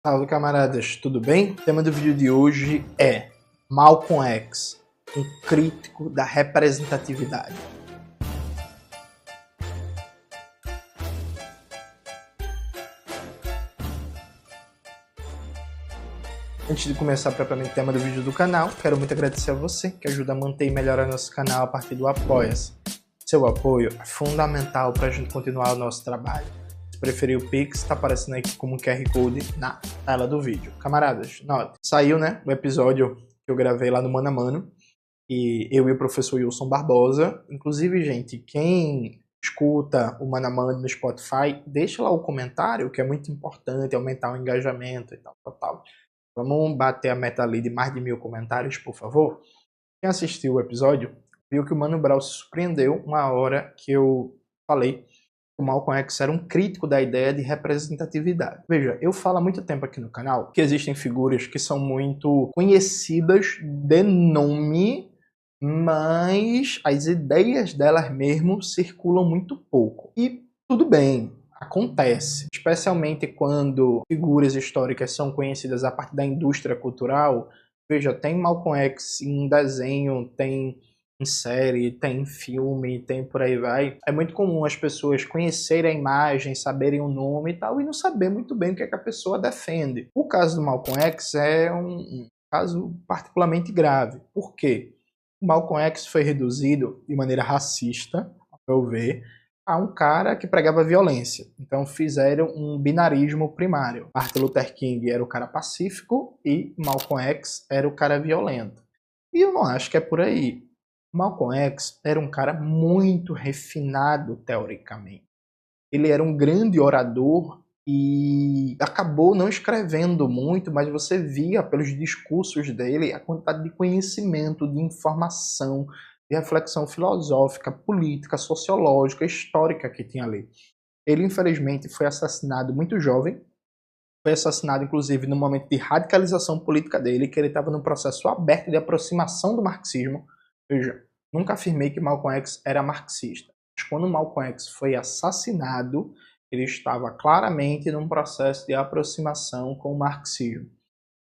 Salve, camaradas, tudo bem? O tema do vídeo de hoje é Malcolm X, um crítico da representatividade. Antes de começar propriamente o tema do vídeo do canal, quero muito agradecer a você que ajuda a manter e melhorar nosso canal a partir do Apoia-se. Seu apoio é fundamental para a gente continuar o nosso trabalho. Se preferir o Pix, está aparecendo aqui como QR Code na tela do vídeo. Camaradas, note, saiu, né, o episódio que eu gravei lá no Mano a Mano, e eu e o professor Wilson Barbosa. Inclusive, gente, quem escuta o Mano a Mano no Spotify, deixa lá o comentário, que é muito importante, aumentar o engajamento e tal. Vamos bater a meta ali de mais de 1000 comentários, por favor? Quem assistiu o episódio viu que o Mano Brown se surpreendeu uma hora que eu falei que o Malcolm X era um crítico da ideia de representatividade. Veja, eu falo há muito tempo aqui no canal que existem figuras que são muito conhecidas de nome, mas as ideias delas mesmo circulam muito pouco. E tudo bem, acontece, especialmente quando figuras históricas são conhecidas a partir da indústria cultural. Veja, tem Malcolm X em desenho, tem em série, tem em filme, tem por aí vai. É muito comum as pessoas conhecerem a imagem, saberem o nome e tal, e não saber muito bem o que é que a pessoa defende. O caso do Malcolm X é um caso particularmente grave. Por quê? O Malcolm X foi reduzido de maneira racista, ao meu ver, a um cara que pregava violência. Então fizeram um binarismo primário. Martin Luther King era o cara pacífico e Malcolm X era o cara violento. E eu não acho que é por aí. Malcolm X era um cara muito refinado teoricamente. Ele era um grande orador e acabou não escrevendo muito, mas você via pelos discursos dele a quantidade de conhecimento, de informação, de reflexão filosófica, política, sociológica, histórica que tinha ali. Ele, infelizmente, foi assassinado muito jovem. Foi assassinado, inclusive, no momento de radicalização política dele, que ele estava num processo aberto de aproximação do marxismo. Veja, nunca afirmei que Malcolm X era marxista. Mas quando Malcolm X foi assassinado, ele estava claramente num processo de aproximação com o marxismo.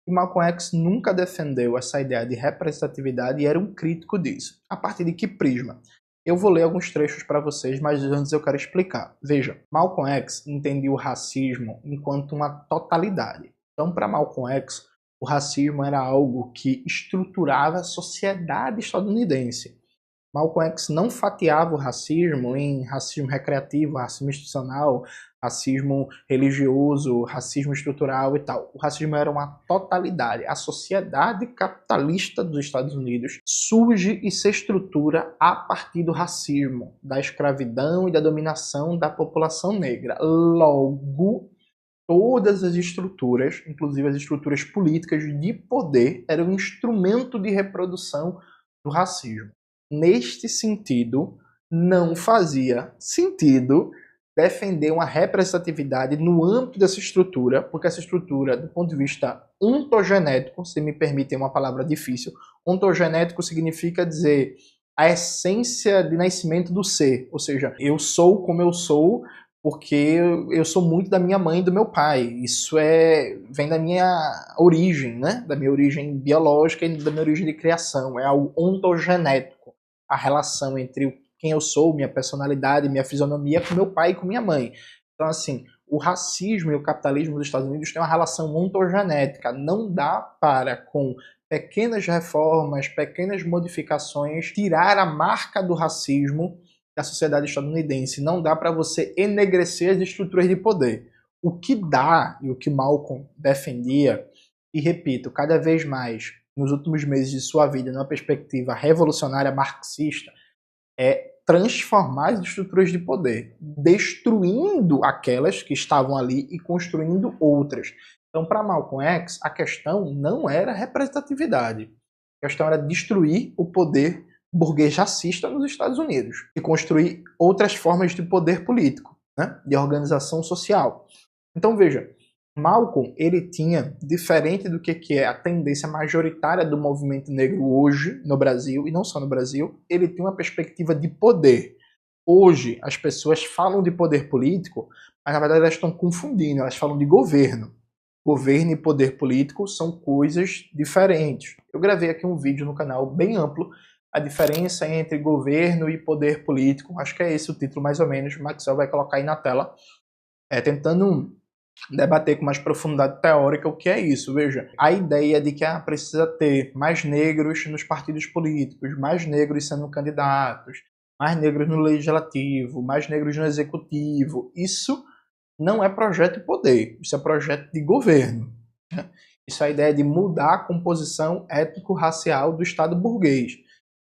E Malcolm X nunca defendeu essa ideia de representatividade e era um crítico disso. A partir de que prisma? Eu vou ler alguns trechos para vocês, mas antes eu quero explicar. Veja, Malcolm X entendia o racismo enquanto uma totalidade. Então, para Malcolm X, o racismo era algo que estruturava a sociedade estadunidense. Malcolm X não fatiava o racismo em racismo recreativo, racismo institucional, racismo religioso, racismo estrutural e tal. O racismo era uma totalidade. A sociedade capitalista dos Estados Unidos surge e se estrutura a partir do racismo, da escravidão e da dominação da população negra. Logo, todas as estruturas, inclusive as estruturas políticas de poder, eram um instrumento de reprodução do racismo. Neste sentido, não fazia sentido defender uma representatividade no âmbito dessa estrutura, porque essa estrutura, do ponto de vista ontogenético, se me permitem uma palavra difícil, ontogenético significa dizer a essência de nascimento do ser, ou seja, eu sou como eu sou porque eu sou muito da minha mãe e do meu pai. Isso vem da minha origem, né? Da minha origem biológica e da minha origem de criação. É algo ontogenético. A relação entre quem eu sou, minha personalidade, minha fisionomia com meu pai e com minha mãe. Então, assim, o racismo e o capitalismo dos Estados Unidos têm uma relação ontogenética. Não dá para, com pequenas reformas, pequenas modificações, tirar a marca do racismo da sociedade estadunidense. Não dá para você enegrecer as estruturas de poder. O que dá, e o que Malcolm defendia, e repito, cada vez mais, nos últimos meses de sua vida, numa perspectiva revolucionária marxista, é transformar as estruturas de poder, destruindo aquelas que estavam ali e construindo outras. Então, para Malcolm X, a questão não era representatividade. A questão era destruir o poder burguês racista nos Estados Unidos e construir outras formas de poder político, né, de organização social. Então, veja, Malcolm, ele tinha, diferente do que é a tendência majoritária do movimento negro hoje no Brasil, e não só no Brasil, ele tem uma perspectiva de poder. Hoje, as pessoas falam de poder político, mas na verdade elas estão confundindo, elas falam de governo. Governo e poder político são coisas diferentes. Eu gravei aqui um vídeo no canal bem amplo, a diferença entre governo e poder político. Acho que é esse o título mais ou menos, o Maxwell vai colocar aí na tela, tentando debater com mais profundidade teórica o que é isso. Veja, a ideia de que precisa ter mais negros nos partidos políticos, mais negros sendo candidatos, mais negros no legislativo, mais negros no executivo, isso não é projeto de poder, isso é projeto de governo. Isso é a ideia de mudar a composição étnico-racial do Estado burguês.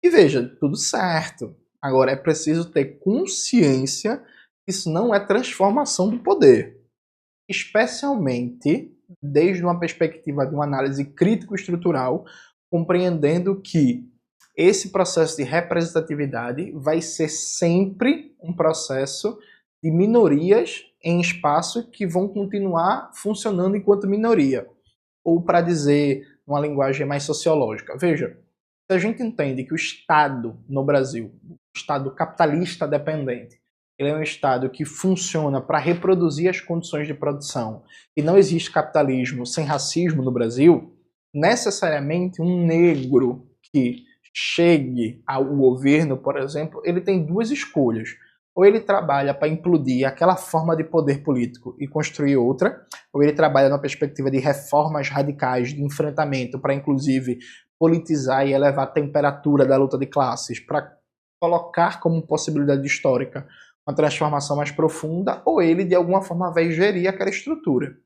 E veja, tudo certo. Agora é preciso ter consciência que isso não é transformação do poder. Especialmente desde uma perspectiva de uma análise crítico-estrutural, compreendendo que esse processo de representatividade vai ser sempre um processo de minorias em espaço que vão continuar funcionando enquanto minoria. Ou, para dizer uma linguagem mais sociológica, veja, se a gente entende que o Estado no Brasil, o Estado capitalista dependente, ele é um Estado que funciona para reproduzir as condições de produção e não existe capitalismo sem racismo no Brasil, necessariamente um negro que chegue ao governo, por exemplo, ele tem duas escolhas. Ou ele trabalha para implodir aquela forma de poder político e construir outra, ou ele trabalha numa perspectiva de reformas radicais, de enfrentamento, para inclusive politizar e elevar a temperatura da luta de classes, para colocar como possibilidade histórica uma transformação mais profunda, ou ele de alguma forma vai gerir aquela estrutura.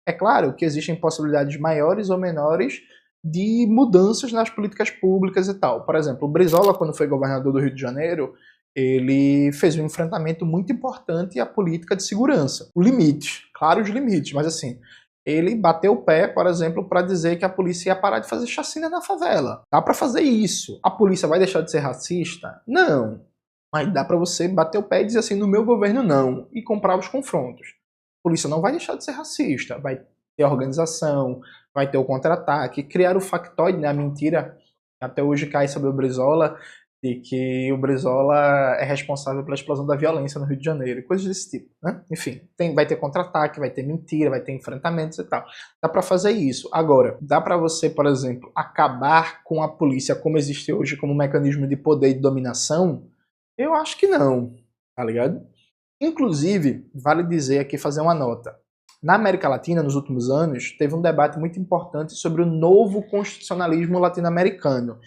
É claro que existem possibilidades maiores ou menores de mudanças nas políticas públicas e tal. Por exemplo, o Brizola, quando foi governador do Rio de Janeiro, ele fez um enfrentamento muito importante à política de segurança. O limite, claro os limites, mas assim, ele bateu o pé, por exemplo, para dizer que a polícia ia parar de fazer chacina na favela. Dá para fazer isso. A polícia vai deixar de ser racista? Não. Mas dá para você bater o pé e dizer assim, no meu governo não, e comprar os confrontos. A polícia não vai deixar de ser racista, vai ter organização, vai ter o contra-ataque, criar o factoide, né, a mentira, até hoje cai sobre o Brizola, de que o Brizola é responsável pela explosão da violência no Rio de Janeiro, coisas desse tipo, né? Enfim, vai ter contra-ataque, vai ter mentira, vai ter enfrentamentos e tal. Dá para fazer isso. Agora, dá para você, por exemplo, acabar com a polícia como existe hoje, como mecanismo de poder e de dominação? Eu acho que não, tá ligado? Inclusive, vale dizer aqui, fazer uma nota. Na América Latina, nos últimos anos, teve um debate muito importante sobre o novo constitucionalismo latino-americano,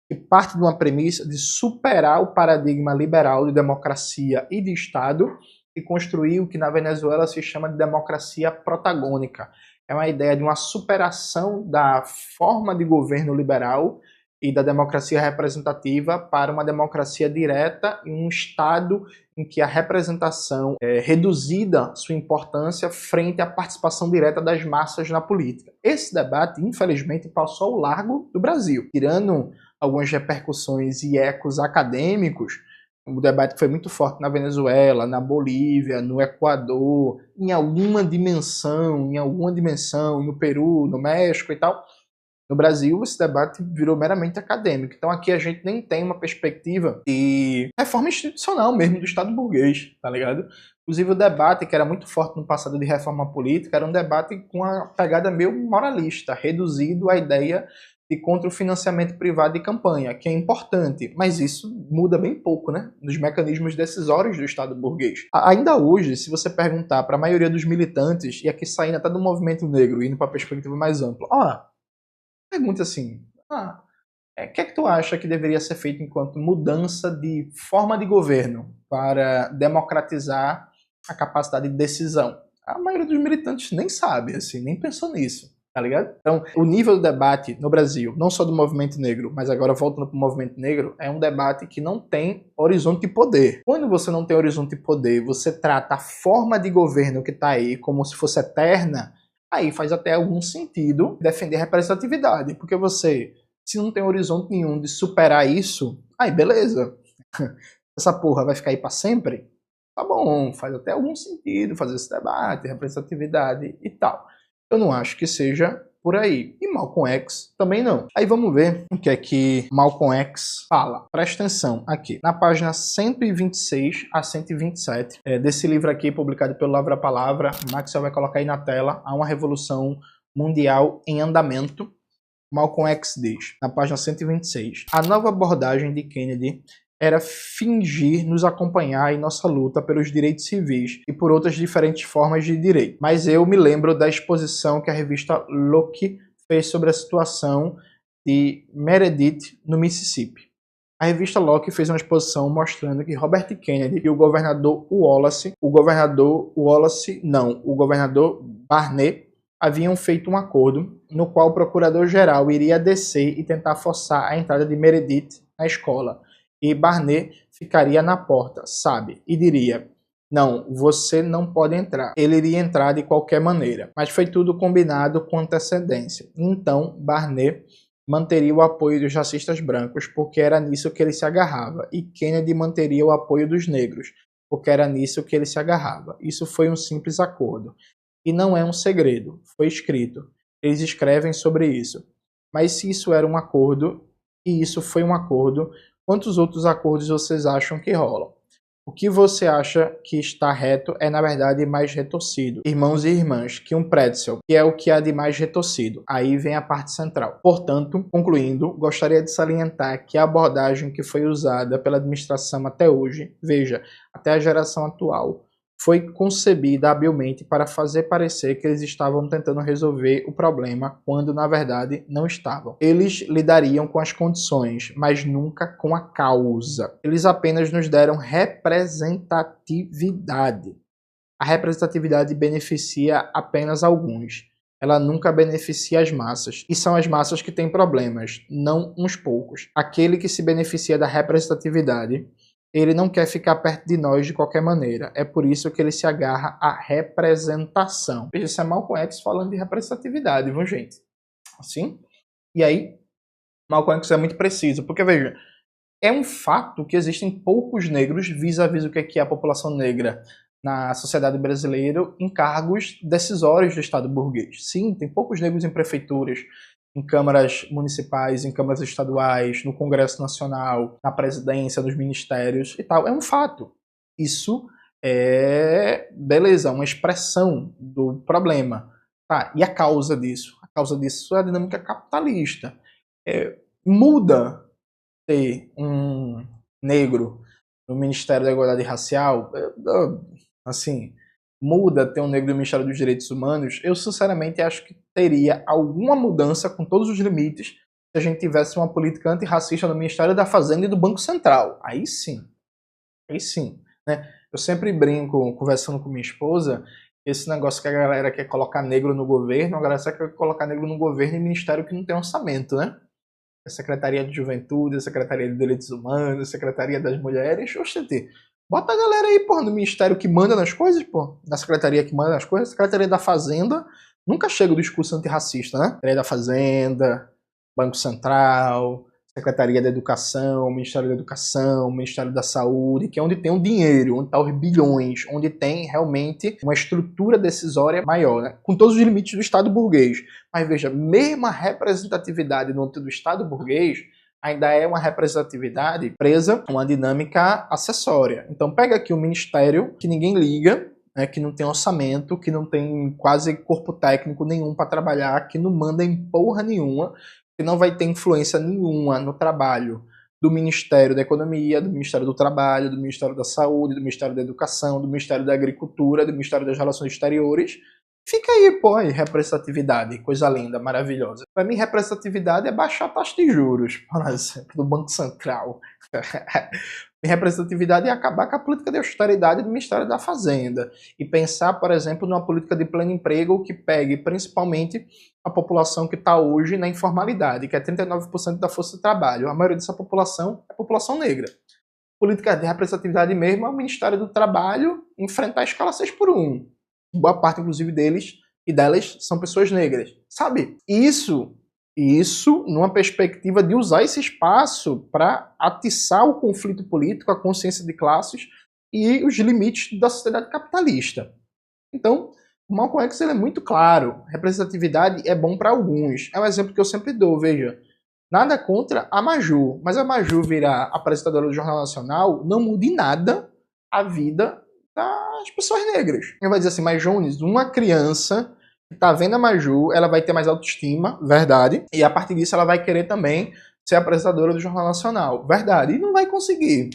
que parte de uma premissa de superar o paradigma liberal de democracia e de Estado e construir o que na Venezuela se chama de democracia protagônica. É uma ideia de uma superação da forma de governo liberal e da democracia representativa para uma democracia direta em um Estado em que a representação é reduzida sua importância frente à participação direta das massas na política. Esse debate, infelizmente, passou ao largo do Brasil, tirando algumas repercussões e ecos acadêmicos. O debate foi muito forte na Venezuela, na Bolívia, no Equador, em alguma dimensão, no Peru, no México e tal. No Brasil, esse debate virou meramente acadêmico. Então aqui a gente nem tem uma perspectiva de reforma institucional mesmo do Estado burguês, tá ligado? Inclusive o debate, que era muito forte no passado de reforma política, era um debate com uma pegada meio moralista, reduzido à ideia de contra o financiamento privado de campanha, que é importante, mas isso muda bem pouco, né, nos mecanismos decisórios do Estado burguês. Ainda hoje, se você perguntar para a maioria dos militantes, e aqui saindo até do movimento negro, indo para a perspectiva mais ampla, pergunta assim, o que é que tu acha que deveria ser feito enquanto mudança de forma de governo para democratizar a capacidade de decisão? A maioria dos militantes nem sabe, assim, nem pensou nisso. Tá ligado? Então, o nível do debate no Brasil, não só do movimento negro, mas agora voltando para o movimento negro, é um debate que não tem horizonte de poder. Quando você não tem horizonte de poder, você trata a forma de governo que está aí como se fosse eterna, aí faz até algum sentido defender a representatividade, porque você, se não tem horizonte nenhum de superar isso, aí beleza, essa porra vai ficar aí para sempre? Tá bom, faz até algum sentido fazer esse debate, representatividade e tal. Eu não acho que seja por aí. E Malcolm X também não. Aí vamos ver o que é que Malcolm X fala. Presta atenção aqui. Na página 126 a 127 desse livro aqui, publicado pelo Lavra Palavra, Maxwell vai colocar aí na tela, Há uma Revolução mundial em andamento, Malcolm X diz, na página 126, a nova abordagem de Kennedy era fingir nos acompanhar em nossa luta pelos direitos civis e por outras diferentes formas de direito. Mas eu me lembro da exposição que a revista Loki fez sobre a situação de Meredith, no Mississippi. A revista Loki fez uma exposição mostrando que Robert Kennedy e o governador Barnett haviam feito um acordo no qual o procurador-geral iria descer e tentar forçar a entrada de Meredith na escola. E Barnett ficaria na porta, sabe? E diria, não, você não pode entrar. Ele iria entrar de qualquer maneira. Mas foi tudo combinado com antecedência. Então, Barnett manteria o apoio dos racistas brancos, porque era nisso que ele se agarrava. E Kennedy manteria o apoio dos negros, porque era nisso que ele se agarrava. Isso foi um simples acordo. E não é um segredo, foi escrito. Eles escrevem sobre isso. Mas se isso era um acordo, e isso foi um acordo, quantos outros acordos vocês acham que rolam? O que você acha que está reto é, na verdade, mais retorcido. Irmãos e irmãs, que um pretzel, que é o que há de mais retorcido. Aí vem a parte central. Portanto, concluindo, gostaria de salientar que a abordagem que foi usada pela administração até hoje, veja, até a geração atual, foi concebida habilmente para fazer parecer que eles estavam tentando resolver o problema, quando na verdade não estavam. Eles lidariam com as condições, mas nunca com a causa. Eles apenas nos deram representatividade. A representatividade beneficia apenas alguns. Ela nunca beneficia as massas. E são as massas que têm problemas, não uns poucos. Aquele que se beneficia da representatividade, ele não quer ficar perto de nós de qualquer maneira. É por isso que ele se agarra à representação. Veja, isso é Malcolm X falando de representatividade, viu, gente? Assim? E aí, Malcolm X é muito preciso, porque, veja, é um fato que existem poucos negros vis-à-vis o que é a população negra na sociedade brasileira em cargos decisórios do Estado burguês. Sim, tem poucos negros em prefeituras, em câmaras municipais, em câmaras estaduais, no Congresso Nacional, na presidência, nos ministérios e tal. É um fato. Isso é, beleza, uma expressão do problema. Tá, e a causa disso? A causa disso é a dinâmica capitalista. Muda ter um negro no Ministério da Igualdade Racial, assim, muda ter um negro no Ministério dos Direitos Humanos, eu sinceramente acho que teria alguma mudança com todos os limites se a gente tivesse uma política antirracista no Ministério da Fazenda e do Banco Central. Aí sim, né? Eu sempre brinco, conversando com minha esposa, esse negócio que a galera quer colocar negro no governo, a galera quer colocar negro no governo em ministério que não tem orçamento, né? A Secretaria de Juventude, a Secretaria de Direitos Humanos, a Secretaria das Mulheres, oxente, bota a galera aí, pô, no ministério que manda nas coisas, pô, na secretaria que manda nas coisas, a Secretaria da Fazenda, nunca chega o discurso antirracista, né? Secretaria da Fazenda, Banco Central, Secretaria da Educação, Ministério da Educação, Ministério da Saúde, que é onde tem o dinheiro, onde estão os bilhões, onde tem realmente uma estrutura decisória maior, né? Com todos os limites do Estado burguês. Mas veja, mesmo a representatividade do Estado burguês ainda é uma representatividade presa a uma dinâmica acessória. Então pega aqui um ministério que ninguém liga, né, que não tem orçamento, que não tem quase corpo técnico nenhum para trabalhar, que não manda em porra nenhuma, que não vai ter influência nenhuma no trabalho do Ministério da Economia, do Ministério do Trabalho, do Ministério da Saúde, do Ministério da Educação, do Ministério da Agricultura, do Ministério das Relações Exteriores. Fica aí, pô, aí, representatividade, coisa linda, maravilhosa. Para mim, representatividade é baixar a taxa de juros, por exemplo, do Banco Central. Representatividade é acabar com a política de austeridade do Ministério da Fazenda e pensar, por exemplo, numa política de pleno emprego que pegue principalmente a população que está hoje na informalidade, que é 39% da força de trabalho. A maioria dessa população é a população negra. Política de representatividade mesmo é o Ministério do Trabalho enfrentar a escala 6x1. Boa parte, inclusive, deles e delas são pessoas negras, sabe? Isso numa perspectiva de usar esse espaço para atiçar o conflito político, a consciência de classes e os limites da sociedade capitalista. Então, o Malcolm X ele é muito claro. Representatividade é bom para alguns. É um exemplo que eu sempre dou, veja. Nada contra a Maju, mas a Maju virar apresentadora do Jornal Nacional não muda em nada a vida das pessoas negras. Ele vai dizer assim, mas Jones, uma criança Tá vendo a Maju, ela vai ter mais autoestima, verdade, e a partir disso ela vai querer também ser apresentadora do Jornal Nacional, verdade, e não vai conseguir.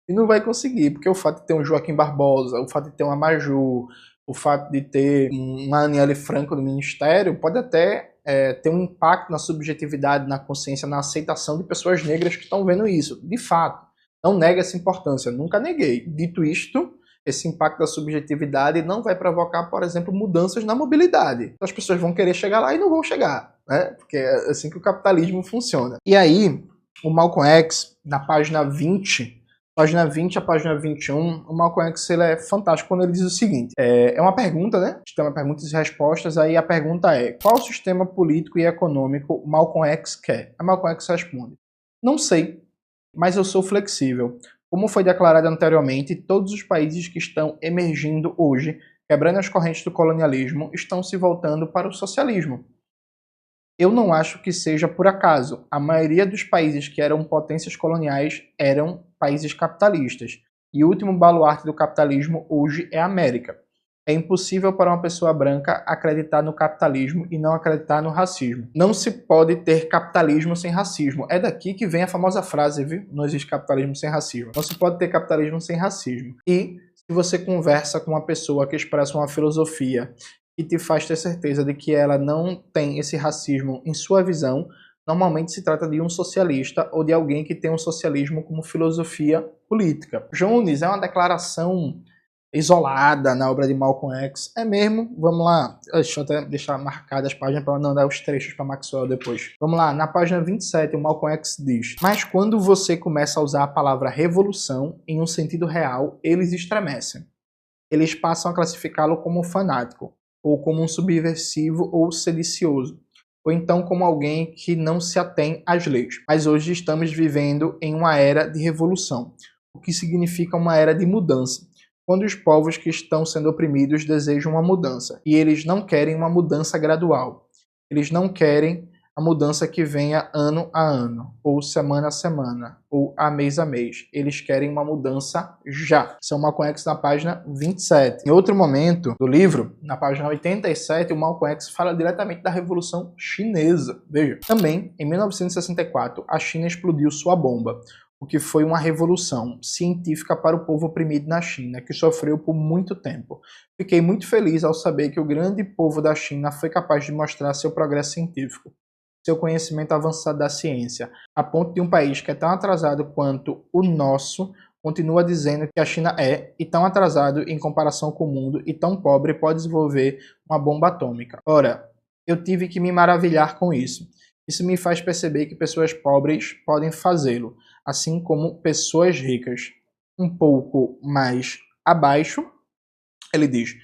E não vai conseguir, porque o fato de ter um Joaquim Barbosa, o fato de ter uma Maju, o fato de ter uma Aniele Franco no Ministério, pode até ter um impacto na subjetividade, na consciência, na aceitação de pessoas negras que estão vendo isso. De fato, não nega essa importância, nunca neguei. Dito isto, esse impacto da subjetividade não vai provocar, por exemplo, mudanças na mobilidade. As pessoas vão querer chegar lá e não vão chegar, né? Porque é assim que o capitalismo funciona. E aí, o Malcolm X, na página 20 a página 21, o Malcolm X ele é fantástico quando ele diz o seguinte, é uma pergunta, né? Sistema perguntas e respostas, aí a pergunta é, qual sistema político e econômico Malcolm X quer? A Malcolm X responde, não sei, mas eu sou flexível. Como foi declarado anteriormente, todos os países que estão emergindo hoje, quebrando as correntes do colonialismo, estão se voltando para o socialismo. Eu não acho que seja por acaso. A maioria dos países que eram potências coloniais eram países capitalistas. E o último baluarte do capitalismo hoje é a América. É impossível para uma pessoa branca acreditar no capitalismo e não acreditar no racismo. Não se pode ter capitalismo sem racismo. É daqui que vem a famosa frase, viu? Não existe capitalismo sem racismo. Não se pode ter capitalismo sem racismo. E se você conversa com uma pessoa que expressa uma filosofia e te faz ter certeza de que ela não tem esse racismo em sua visão, normalmente se trata de um socialista ou de alguém que tem o socialismo como filosofia política. Jones é uma declaração isolada na obra de Malcolm X. É mesmo? Vamos lá. Deixa eu até deixar marcadas as páginas para não dar os trechos para Maxwell depois. Vamos lá. Na página 27, o Malcolm X diz: mas quando você começa a usar a palavra revolução em um sentido real, eles estremecem. Eles passam a classificá-lo como fanático, ou como um subversivo ou sedicioso, ou então como alguém que não se atém às leis. Mas hoje estamos vivendo em uma era de revolução, o que significa uma era de mudança, quando os povos que estão sendo oprimidos desejam uma mudança, e eles não querem uma mudança gradual. Eles não querem a mudança que venha ano a ano, ou semana a semana, ou a mês. Eles querem uma mudança já. São Malcolm X na página 27. Em outro momento do livro, na página 87, o Malcolm X fala diretamente da Revolução Chinesa. Veja. Também, em 1964, a China explodiu sua bomba, o que foi uma revolução científica para o povo oprimido na China, que sofreu por muito tempo. Fiquei muito feliz ao saber que o grande povo da China foi capaz de mostrar seu progresso científico, seu conhecimento avançado da ciência, a ponto de um país que é tão atrasado quanto o nosso continua dizendo que a China é e tão atrasado em comparação com o mundo e tão pobre pode desenvolver uma bomba atômica. Ora, eu tive que me maravilhar com isso. Isso me faz perceber que pessoas pobres podem fazê-lo, assim como pessoas ricas. Um pouco mais abaixo, ele diz: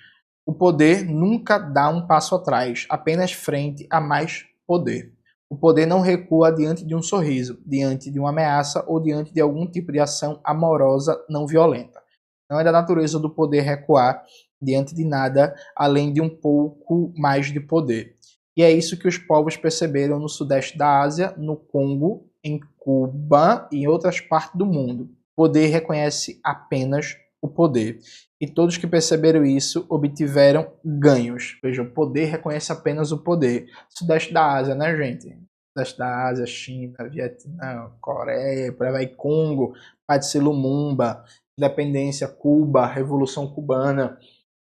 o poder nunca dá um passo atrás, apenas frente a mais poder. O poder não recua diante de um sorriso, diante de uma ameaça ou diante de algum tipo de ação amorosa não violenta. Não é da natureza do poder recuar diante de nada além de um pouco mais de poder. E é isso que os povos perceberam no sudeste da Ásia, no Congo, em Cuba e em outras partes do mundo. O poder reconhece apenas o poder. E todos que perceberam isso obtiveram ganhos. Veja, o poder reconhece apenas o poder. Sudeste da Ásia, né, gente? Sudeste da Ásia, China, Vietnã, Coreia, por aí vai, Congo, Patsi Lumumba, Independência, Cuba, Revolução Cubana.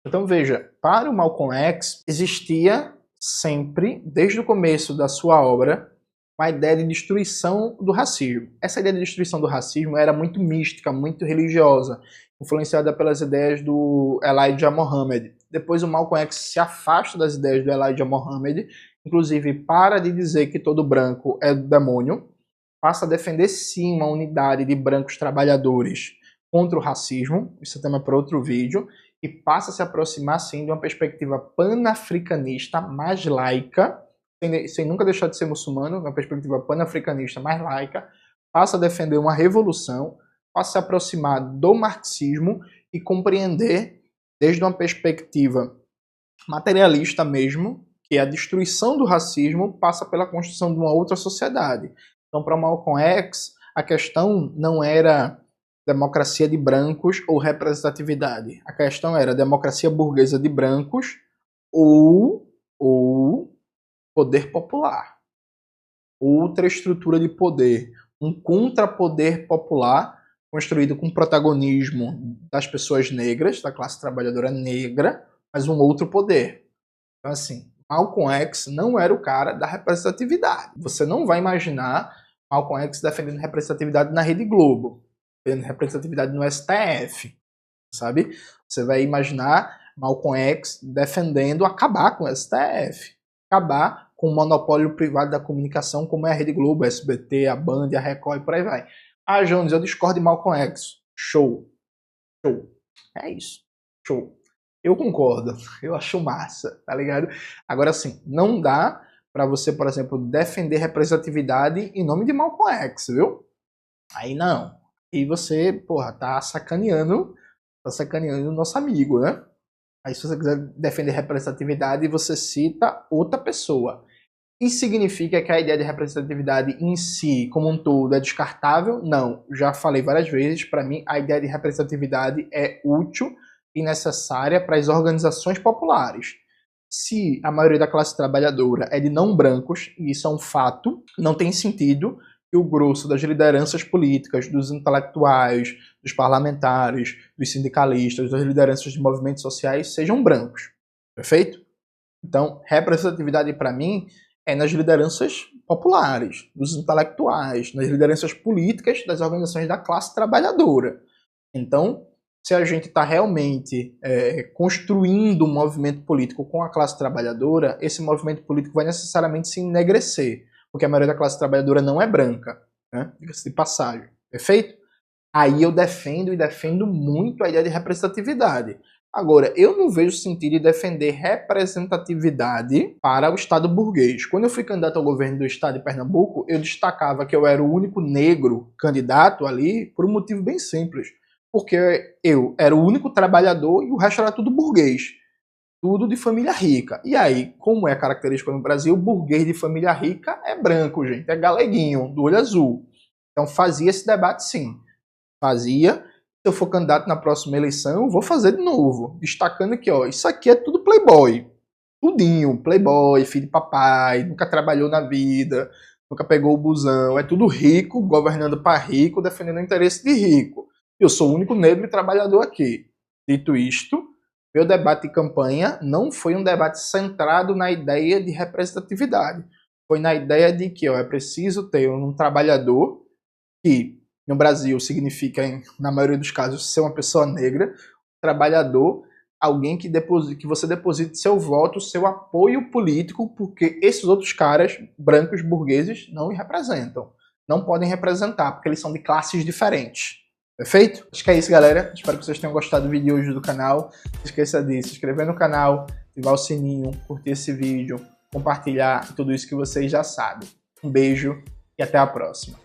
Então, veja, para o Malcolm X, existia sempre, desde o começo da sua obra, uma ideia de destruição do racismo. Essa ideia de destruição do racismo era muito mística, muito religiosa, influenciada pelas ideias do Elijah Muhammad. Depois o Malcolm X se afasta das ideias do Elijah Muhammad, inclusive para de dizer que todo branco é do demônio, passa a defender sim uma unidade de brancos trabalhadores contra o racismo, isso é tema para outro vídeo, e passa a se aproximar sim de uma perspectiva panafricanista mais laica, sem nunca deixar de ser muçulmano, uma perspectiva panafricanista mais laica, passa a defender uma revolução, passa a se aproximar do marxismo e compreender, desde uma perspectiva materialista mesmo, que a destruição do racismo passa pela construção de uma outra sociedade. Então, para Malcolm X, a questão não era democracia de brancos ou representatividade. A questão era democracia burguesa de brancos ou poder popular. Outra estrutura de poder, um contrapoder popular construído com protagonismo das pessoas negras, da classe trabalhadora negra, mas um outro poder. Então, assim, Malcolm X não era o cara da representatividade. Você não vai imaginar Malcolm X defendendo representatividade na Rede Globo, defendendo representatividade no STF, sabe? Você vai imaginar Malcolm X defendendo acabar com o STF, acabar com o monopólio privado da comunicação como é a Rede Globo, a SBT, a Band, a Record e por aí vai. Ah, Jones, eu discordo de Malcolm X. Show. Show. É isso. Show. Eu concordo. Eu acho massa, tá ligado? Agora, assim, não dá pra você, por exemplo, defender representatividade em nome de Malcolm X, viu? Aí não. E você, porra, tá sacaneando o nosso amigo, né? Aí se você quiser defender representatividade, você cita outra pessoa. Isso significa que a ideia de representatividade em si, como um todo, é descartável? Não. Já falei várias vezes, para mim, a ideia de representatividade é útil e necessária para as organizações populares. Se a maioria da classe trabalhadora é de não brancos, e isso é um fato, não tem sentido que o grosso das lideranças políticas, dos intelectuais, dos parlamentares, dos sindicalistas, das lideranças de movimentos sociais sejam brancos. Perfeito? Então, representatividade para mim é nas lideranças populares, dos intelectuais, nas lideranças políticas das organizações da classe trabalhadora. Então, se a gente está realmente construindo um movimento político com a classe trabalhadora, esse movimento político vai necessariamente se enegrecer, porque a maioria da classe trabalhadora não é branca, né? Diga-se de passagem. Perfeito? Aí eu defendo e defendo muito a ideia de representatividade. Agora, eu não vejo sentido em defender representatividade para o Estado burguês. Quando eu fui candidato ao governo do Estado de Pernambuco, eu destacava que eu era o único negro candidato ali por um motivo bem simples. Porque eu era o único trabalhador e o resto era tudo burguês. Tudo de família rica. E aí, como é característico no Brasil, burguês de família rica é branco, gente. É galeguinho, do olho azul. Então fazia esse debate sim. Fazia. Se eu for candidato na próxima eleição, eu vou fazer de novo. Destacando aqui, ó, isso aqui é tudo playboy. Tudinho, playboy, filho de papai, nunca trabalhou na vida, nunca pegou o busão. É tudo rico, governando para rico, defendendo o interesse de rico. Eu sou o único negro e trabalhador aqui. Dito isto, meu debate de campanha não foi um debate centrado na ideia de representatividade. Foi na ideia de que ó, é preciso ter um trabalhador que no Brasil significa, na maioria dos casos, ser uma pessoa negra, trabalhador, alguém que você deposite seu voto, seu apoio político, porque esses outros caras, brancos, burgueses, não representam. Não podem representar, porque eles são de classes diferentes. Perfeito? Acho que é isso, galera. Espero que vocês tenham gostado do vídeo hoje do canal. Não esqueça de se inscrever no canal, ativar o sininho, curtir esse vídeo, compartilhar tudo isso que vocês já sabem. Um beijo e até a próxima.